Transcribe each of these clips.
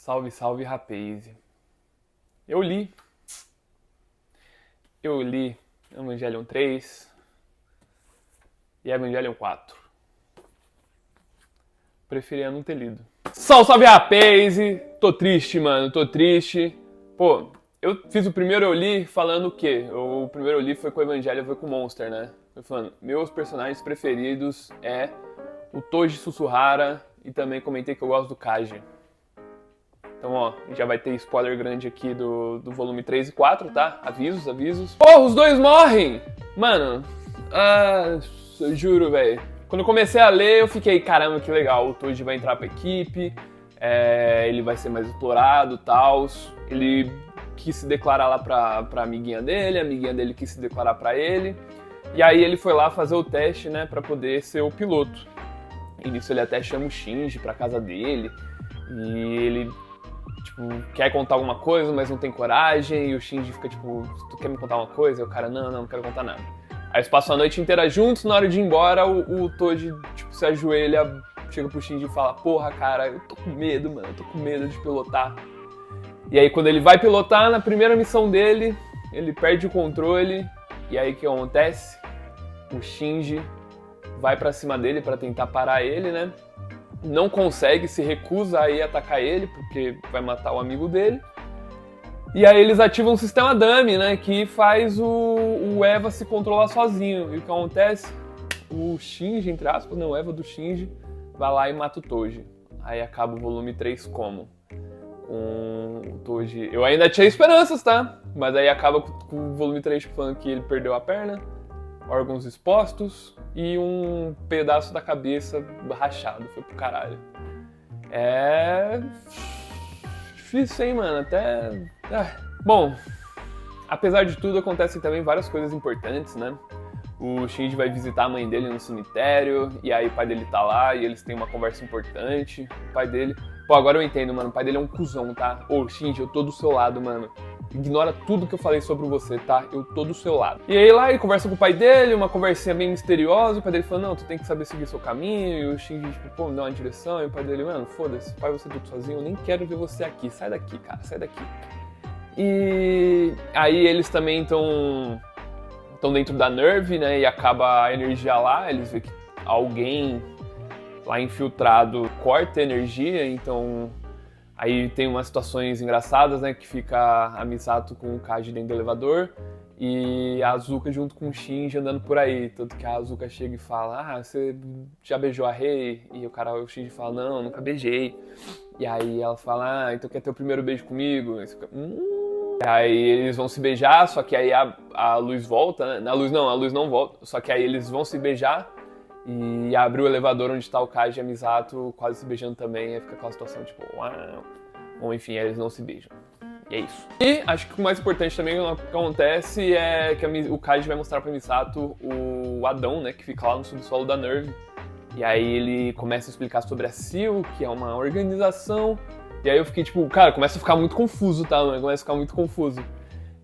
Salve, salve, rapaz. Eu li. Eu li Evangelion 3 e Evangelion 4. Preferia não ter lido. Salve, salve, rapaz. Tô triste, mano. Tô triste. Pô, eu fiz o primeiro eu li falando o quê? O primeiro eu li foi com o Evangelion, foi com o Monster, né? Eu falando, meus personagens preferidos é o Toji Susuhara e também comentei que eu gosto do Kaji. Então, ó, já vai ter spoiler grande aqui do volume 3 e 4, tá? Avisos, avisos. Porra, os dois morrem! Mano, eu juro, velho. Quando eu comecei a ler, eu fiquei, caramba, que legal. O Toji vai entrar pra equipe, ele vai ser mais explorado e tal. Ele quis se declarar lá pra amiguinha dele, a amiguinha dele quis se declarar pra ele. E aí ele foi lá fazer o teste, né, pra poder ser o piloto. E nisso ele até chama o Shinji pra casa dele. E ele quer contar alguma coisa, mas não tem coragem, e o Shinji fica tipo, tu quer me contar uma coisa? E o cara, não quero contar nada. Aí eles passam a noite inteira juntos, na hora de ir embora, o Toji, se ajoelha, chega pro Shinji e fala, porra, cara, eu tô com medo, mano, eu tô com medo de pilotar. E aí quando ele vai pilotar, na primeira missão dele, ele perde o controle, e aí o que acontece? O Shinji vai pra cima dele pra tentar parar ele, né? Não consegue, se recusa a ir atacar ele, porque vai matar o amigo dele. E aí eles ativam um sistema dummy, né, que faz o Eva se controlar sozinho. E o que acontece? O Shinji, entre aspas, o Eva do Shinji, vai lá e mata o Toji. Aí acaba o volume 3 como? Com o Toji... Eu ainda tinha esperanças, tá? Mas aí acaba com o volume 3 falando que ele perdeu a perna, órgãos expostos e um pedaço da cabeça rachado. Foi pro caralho. É... difícil, hein, mano? Até... Bom, apesar de tudo, acontecem também várias coisas importantes, né? O Shinji vai visitar a mãe dele no cemitério, e aí o pai dele tá lá, e eles têm uma conversa importante. O pai dele... Pô, agora eu entendo, mano. O pai dele é um cuzão, tá? Ô, Shinji, eu tô do seu lado, mano. Ignora tudo que eu falei sobre você, tá? Eu tô do seu lado. E aí lá ele conversa com o pai dele, uma conversinha bem misteriosa. O pai dele fala, não, tu tem que saber seguir seu caminho. E o Shinji, tipo, pô, me dá uma direção. E o pai dele, mano, foda-se, pai, você tudo sozinho. Eu nem quero ver você aqui. Sai daqui, cara, sai daqui. E aí eles também estão dentro da Nerve, né? E acaba a energia lá. Eles veem que alguém lá infiltrado corta a energia, então... Aí tem umas situações engraçadas, né, que fica a Misato com o Kaji dentro do elevador e a Azuka junto com o Shinji andando por aí. Tanto que a Azuka chega e fala, você já beijou a Rei? E o Shinji fala, não, nunca beijei. E aí ela fala, então quer ter o primeiro beijo comigo? E fica, Aí eles vão se beijar, só que aí a luz volta, né? A luz não volta, só que aí eles vão se beijar e abre o elevador onde tá o Kaji e a Misato quase se beijando também, aí fica aquela situação tipo, uau. Bom, enfim, eles não se beijam. E é isso. E acho que o mais importante também que acontece é que o Kaji vai mostrar pra Misato o Adão, né, que fica lá no subsolo da Nerve. E aí ele começa a explicar sobre a SEAL, que é uma organização. E aí eu fiquei tipo, cara, começa a ficar muito confuso, tá, mano? Começa a ficar muito confuso.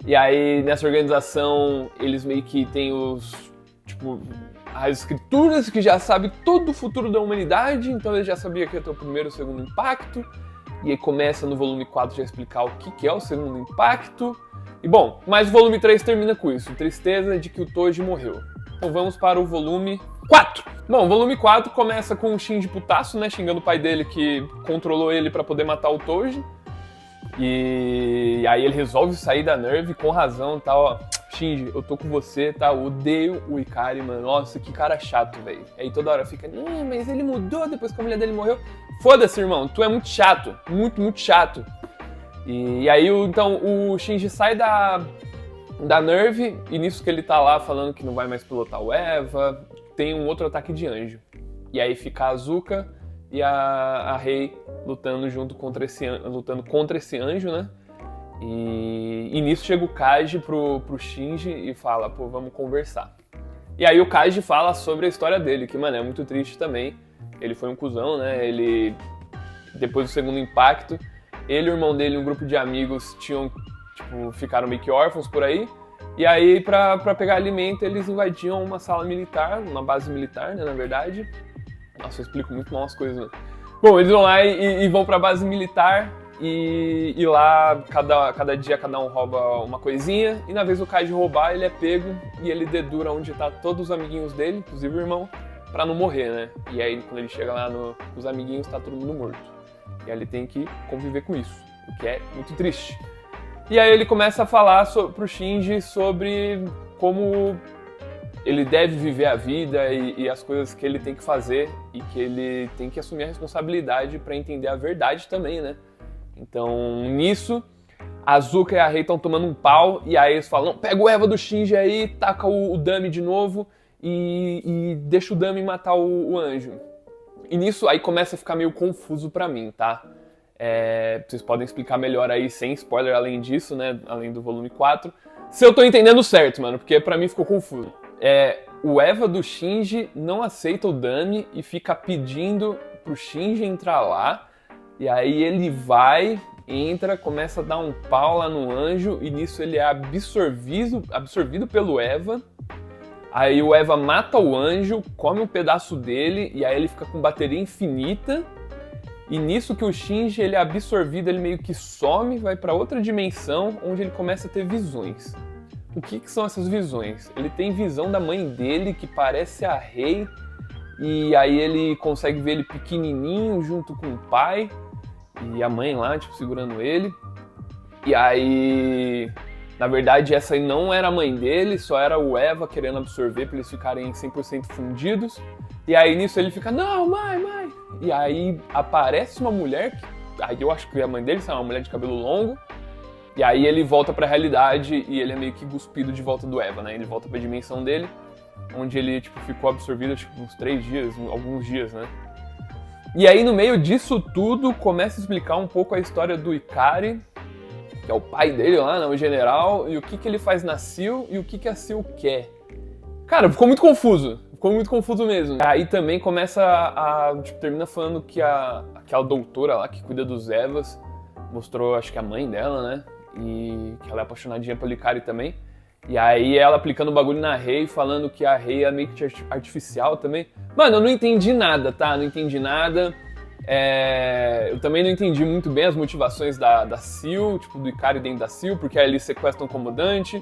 E aí nessa organização eles meio que tem as escrituras que já sabem todo o futuro da humanidade, então ele já sabia que ia ter o primeiro e o segundo impacto, e aí começa no volume 4 já a explicar o que é o segundo impacto, e bom, mas o volume 3 termina com isso, tristeza de que o Toji morreu. Então vamos para o volume 4. Bom, o volume 4 começa com o Shinji putaço, né, xingando o pai dele que controlou ele pra poder matar o Toji, e aí ele resolve sair da Nerve com razão e tal, ó. Shinji, eu tô com você, tá? Eu odeio o Ikari, mano. Nossa, que cara chato, velho. Aí toda hora fica, mas ele mudou depois que a mulher dele morreu. Foda-se, irmão. Tu é muito chato. Muito, muito chato. E aí, então, o Shinji sai da Nerve, e nisso que ele tá lá falando que não vai mais pilotar o Eva, tem um outro ataque de anjo. E aí fica a Azuka e a Rei lutando contra esse anjo, né? E nisso chega o Kaji pro Shinji e fala, pô, vamos conversar. E aí o Kaji fala sobre a história dele, que, mano, é muito triste também. Ele foi um cuzão, né? Ele, depois do segundo impacto, ele e o irmão dele, um grupo de amigos, ficaram meio que órfãos por aí. E aí, pra pegar alimento, eles invadiam uma sala militar, uma base militar, né, na verdade. Nossa, eu explico muito mal as coisas, né? Bom, eles vão lá e vão pra base militar. e lá cada dia cada um rouba uma coisinha, e na vez do Kaiji roubar, ele é pego e ele dedura onde tá todos os amiguinhos dele, inclusive o irmão, pra não morrer, né? E aí quando ele chega lá nos amiguinhos, tá todo mundo morto. E aí ele tem que conviver com isso, o que é muito triste. E aí ele começa a falar pro Shinji sobre como ele deve viver a vida e as coisas que ele tem que fazer e que ele tem que assumir a responsabilidade pra entender a verdade também, né? Então, nisso, a Azuka e a Rei estão tomando um pau, e aí eles falam, pega o Eva do Shinji aí, taca o Dami de novo e deixa o Dami matar o anjo. E nisso, aí começa a ficar meio confuso pra mim, tá? Vocês podem explicar melhor aí, sem spoiler, além disso, né? Além do volume 4. Se eu tô entendendo certo, mano, porque pra mim ficou confuso. O Eva do Shinji não aceita o Dami e fica pedindo pro Shinji entrar lá. E aí ele vai, entra, começa a dar um pau lá no anjo, e nisso ele é absorvido pelo Eva. Aí o Eva mata o anjo, come um pedaço dele, e aí ele fica com bateria infinita. E nisso que o Shinji ele é absorvido, ele meio que some, vai pra outra dimensão, onde ele começa a ter visões. O que são essas visões? Ele tem visão da mãe dele, que parece a Rei, e aí ele consegue ver ele pequenininho junto com o pai. E a mãe lá, tipo, segurando ele. E aí, na verdade, essa aí não era a mãe dele, só era o Eva querendo absorver pra eles ficarem 100% fundidos. E aí, nisso, ele fica, não, mãe. E aí, aparece uma mulher, aí eu acho que é a mãe dele, é uma mulher de cabelo longo. E aí, ele volta pra realidade e ele é meio que cuspido de volta do Eva, né? Ele volta pra dimensão dele, onde ele, tipo, ficou absorvido, tipo, uns 3 dias, alguns dias, né? E aí, no meio disso tudo, começa a explicar um pouco a história do Ikari, que é o pai dele lá, né, o general, e o que ele faz na SEAL e o que a SEAL quer. Cara, ficou muito confuso mesmo. Aí também começa tipo, termina falando que aquela doutora lá que cuida dos Evas mostrou, acho que a mãe dela, né, e que ela é apaixonadinha pelo Ikari também. E aí ela aplicando o bagulho na Rei, falando que a Rei é meio que artificial também. Mano, eu não entendi nada, tá? Não entendi nada. Eu também não entendi muito bem as motivações da SEAL, tipo, do Ikari dentro da SEAL, porque aí eles sequestram o comandante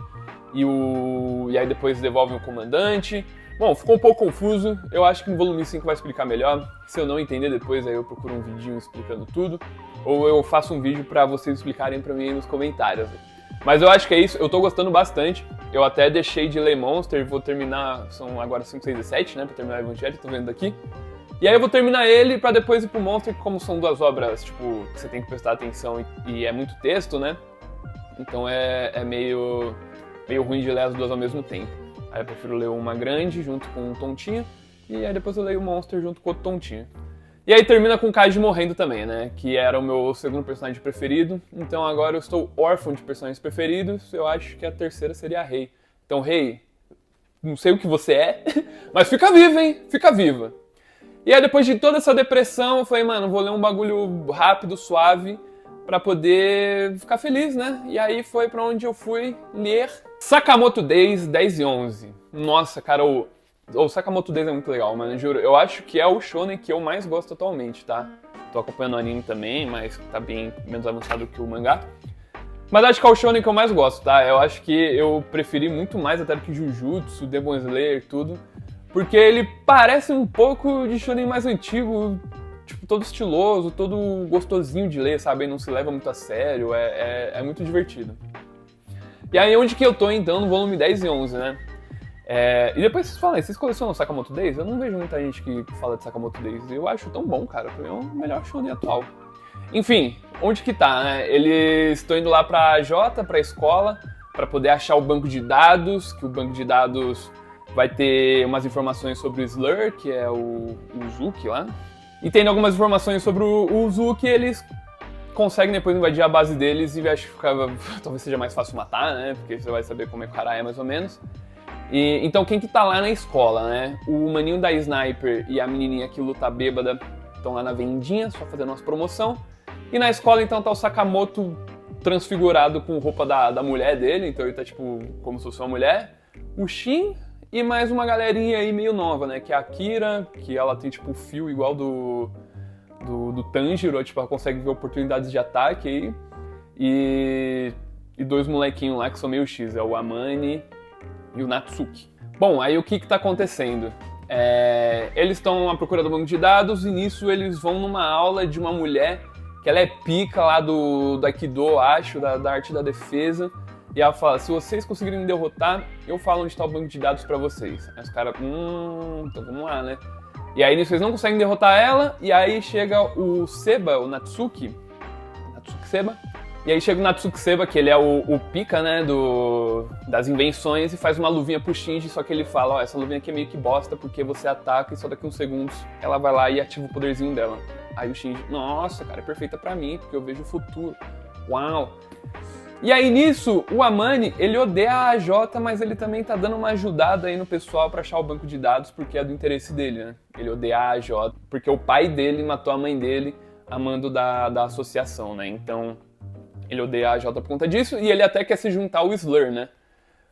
e aí depois devolvem o comandante. Bom, ficou um pouco confuso. Eu acho que no volume 5 vai explicar melhor. Se eu não entender depois, aí eu procuro um vidinho explicando tudo. Ou eu faço um vídeo pra vocês explicarem pra mim aí nos comentários. Mas eu acho que é isso, eu tô gostando bastante. Eu até deixei de ler Monster, vou terminar, são agora 5, 6 e 7, né, pra terminar o Evangelho, tô vendo aqui. E aí eu vou terminar ele pra depois ir pro Monster, que como são 2 obras, tipo, que você tem que prestar atenção e é muito texto, né, então é meio ruim de ler as 2 ao mesmo tempo. Aí eu prefiro ler uma grande junto com um tontinho, e aí depois eu leio o Monster junto com outro tontinho. E aí termina com o Kaiji morrendo também, né? Que era o meu segundo personagem preferido. Então agora eu estou órfão de personagens preferidos. Eu acho que a terceira seria a Rei. Então, Rei, não sei o que você é, mas fica viva, hein? Fica viva. E aí depois de toda essa depressão, eu falei, mano, vou ler um bagulho rápido, suave, pra poder ficar feliz, né? E aí foi pra onde eu fui ler Sakamoto Days 10 e 11. Nossa, cara, o Sakamoto Days é muito legal, mano, juro. Eu acho que é o shonen que eu mais gosto atualmente, tá? Tô acompanhando o anime também, mas tá bem menos avançado que o mangá. Mas acho que é o shonen que eu mais gosto, tá? Eu acho que eu preferi muito mais até do que Jujutsu, Demon Slayer, tudo. Porque ele parece um pouco de shonen mais antigo, tipo, todo estiloso, todo gostosinho de ler, sabe? Não se leva muito a sério, é muito divertido. E aí onde que eu tô, então, no volume 10 e 11, né? E depois vocês falam, vocês colecionam Sakamoto Days? Eu não vejo muita gente que fala de Sakamoto Days. Eu acho tão bom, cara. Pra mim é o melhor shonen atual. Enfim, onde que tá, né? Eles estão indo lá pra Jota, pra escola, pra poder achar o banco de dados, que o banco de dados vai ter umas informações sobre o Slur, que é o Uzuki lá. E tem algumas informações sobre o Uzuki, eles conseguem depois invadir a base deles e acho que talvez seja mais fácil matar, né? Porque você vai saber como é que o cara é, mais ou menos. Então quem que tá lá na escola, né? O maninho da Sniper e a menininha que luta bêbada estão lá na vendinha, só fazendo umas promoção. E na escola então tá o Sakamoto transfigurado com roupa da mulher dele, então ele tá tipo como se fosse uma mulher. O Shin e mais uma galerinha aí meio nova, né? Que é a Akira, que ela tem tipo o fio igual do do Tanjiro, tipo, ela consegue ver oportunidades de ataque aí. E 2 molequinhos lá que são meio X, é o Amane e o Natsuki. Bom, aí o que tá acontecendo? Eles estão à procura do banco de dados e nisso eles vão numa aula de uma mulher que ela é pica lá do Aikido, acho, da arte da defesa. E ela fala, se vocês conseguirem me derrotar, eu falo onde está o banco de dados pra vocês. Aí os caras, então vamos lá, né? E aí nisso eles não conseguem derrotar ela, e aí chega o Seba, o Natsuki Seba. E aí chega o Natsuki Seba, que ele é o pica, né, das invenções, e faz uma luvinha pro Shinji, só que ele fala, ó, essa luvinha aqui é meio que bosta, porque você ataca e só daqui uns segundos ela vai lá e ativa o poderzinho dela. Aí o Shinji, nossa, cara, é perfeita pra mim, porque eu vejo o futuro. Uau! E aí nisso, o Amane, ele odeia a AJ, mas ele também tá dando uma ajudada aí no pessoal pra achar o banco de dados, porque é do interesse dele, né? Ele odeia a AJ, porque o pai dele matou a mãe dele a mando da associação, né? Então, ele odeia a AJ por conta disso, e ele até quer se juntar ao Slur, né?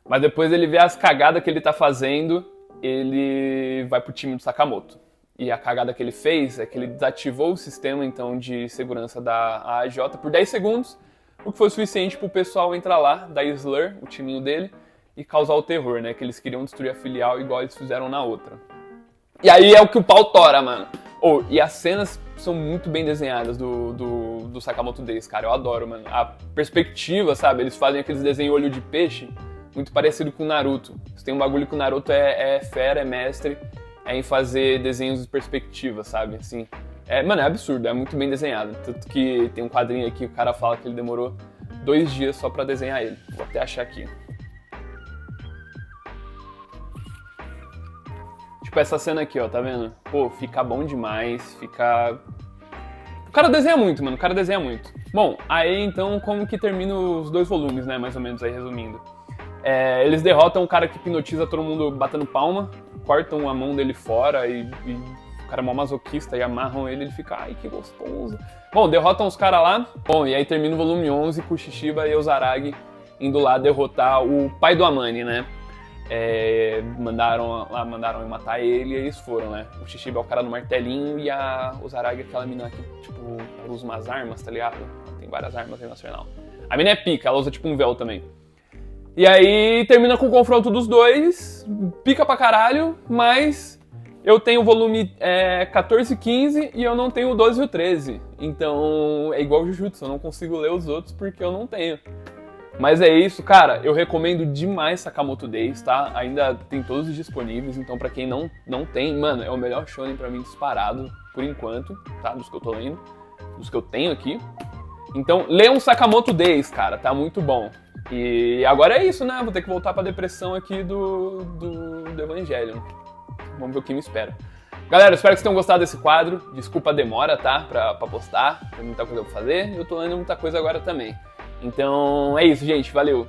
Mas depois ele vê as cagadas que ele tá fazendo, ele vai pro time do Sakamoto. E a cagada que ele fez é que ele desativou o sistema, então, de segurança da AJ por 10 segundos, o que foi suficiente pro pessoal entrar lá, da Slur, o timinho dele, e causar o terror, né? Que eles queriam destruir a filial igual eles fizeram na outra. E aí é o que o pau tora, mano. E as cenas são muito bem desenhadas do Sakamoto Days, cara. Eu adoro, mano. A perspectiva, sabe? Eles fazem aqueles desenhos olho de peixe, muito parecido com o Naruto. Se tem um bagulho que o Naruto é fera, é mestre, é em fazer desenhos de perspectiva, sabe? Assim... mano, é absurdo, é muito bem desenhado. Tanto que tem um quadrinho aqui, o cara fala que ele demorou 2 dias só pra desenhar ele. Vou até achar aqui. Tipo essa cena aqui, ó, tá vendo? Pô, fica bom demais, fica... O cara desenha muito, mano, o cara desenha muito. Bom, aí então como que termina os 2 volumes, né, mais ou menos aí resumindo. Eles derrotam o cara que hipnotiza todo mundo batendo palma, cortam a mão dele fora e o cara é mó masoquista e amarram ele fica, ai, que gostoso. Bom, derrotam os caras lá. Bom, e aí termina o volume 11 com o Shishiba e o Zaragi indo lá derrotar o pai do Amane, né? Mandaram matar ele e eles foram, né? O Shishiba é o cara no martelinho e o Zaragi é aquela mina que, tipo, ela usa umas armas, tá ligado? Tem várias armas aí no arsenal. A mina é pica, ela usa tipo um véu também. E aí termina com o confronto dos dois, pica pra caralho, mas eu tenho o volume 14 e 15 e eu não tenho o 12 e o 13. Então é igual o Jujutsu, eu não consigo ler os outros porque eu não tenho. Mas é isso, cara, eu recomendo demais Sakamoto Days, tá? Ainda tem todos disponíveis, então pra quem não tem, mano, é o melhor shonen pra mim disparado, por enquanto, tá? Dos que eu tô lendo, dos que eu tenho aqui. Então, leiam Sakamoto Days, cara, tá muito bom. E agora é isso, né? Vou ter que voltar pra depressão aqui do Evangelion. Vamos ver o que me espera. Galera, espero que vocês tenham gostado desse quadro. Desculpa a demora, tá? Pra postar. Tem muita coisa pra fazer. E eu tô lendo muita coisa agora também. Então é isso, gente. Valeu!